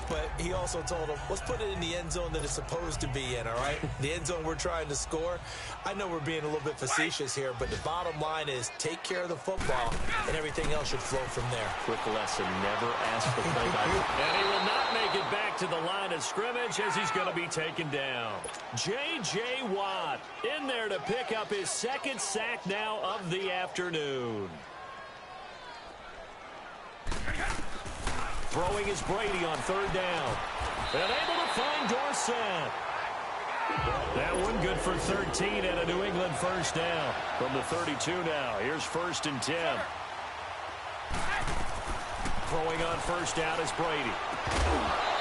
but he also told them, let's put it in the end zone that it's supposed to be in, all right? The end zone we're trying to score. I know we're being a little bit facetious here, but the bottom line is take care of the football, and everything else should flow from there. Quick lesson, never ask for play-by-play. And he will not make it back to the line of scrimmage as he's going to be taken down. J.J. Watt in there to pick up his 2nd sack now of the afternoon. Throwing is Brady on 3rd down. And able to find Dorsett. That one good for 13 and a New England 1st down. From the 32 now. Here's 1st and 10. Throwing on 1st down is Brady.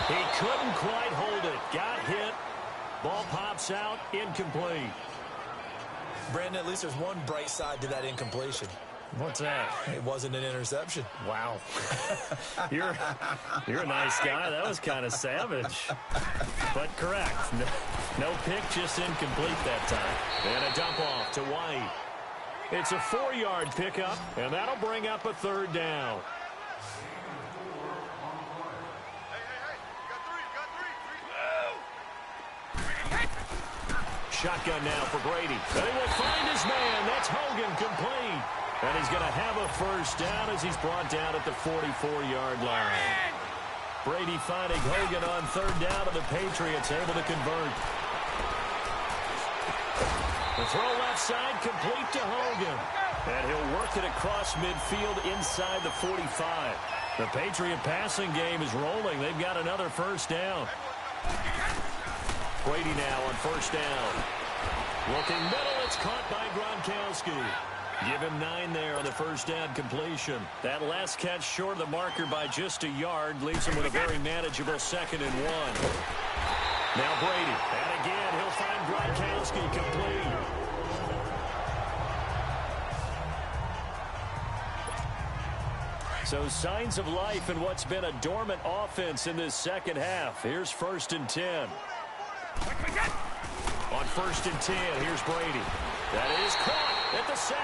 He couldn't quite hold it. Got hit. Ball pops out. Incomplete. Brandon, at least there's one bright side to that incompletion. What's that? It wasn't an interception. Wow. You're a nice guy. That was kind of savage. But correct. No pick, just incomplete that time. And a dump off to White. It's a 4-yard pickup, and that'll bring up a 3rd down. Shotgun now for Brady. And he will find his man. That's Hogan, complete. And he's going to have a 1st down as he's brought down at the 44-yard line. Brady finding Hogan on 3rd down, and the Patriots able to convert. The throw left side, complete to Hogan. And he'll work it across midfield inside the 45. The Patriot passing game is rolling. They've got another first down. Brady now on first down. Looking middle, it's caught by Gronkowski. Give him 9 there on the first down completion. That last catch short of the marker by just a yard leaves him with a very manageable 2nd and 1. Now Brady, and again he'll find Gronkowski complete. So signs of life in what's been a dormant offense in this second half. Here's 1st and 10. On 1st and 10, here's Brady. That is caught at the 7.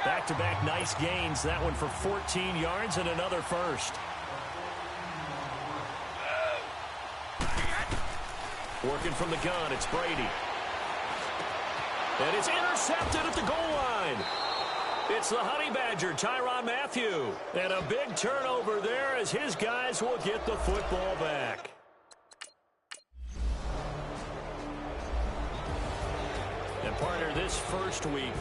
Back-to-back nice gains. That one for 14 yards and another first. Working from the gun, it's Brady. And it's intercepted at the goal line. It's the Honey Badger, Tyrann Mathieu. And a big turnover there as his guys will get the football back. And partner, this first week,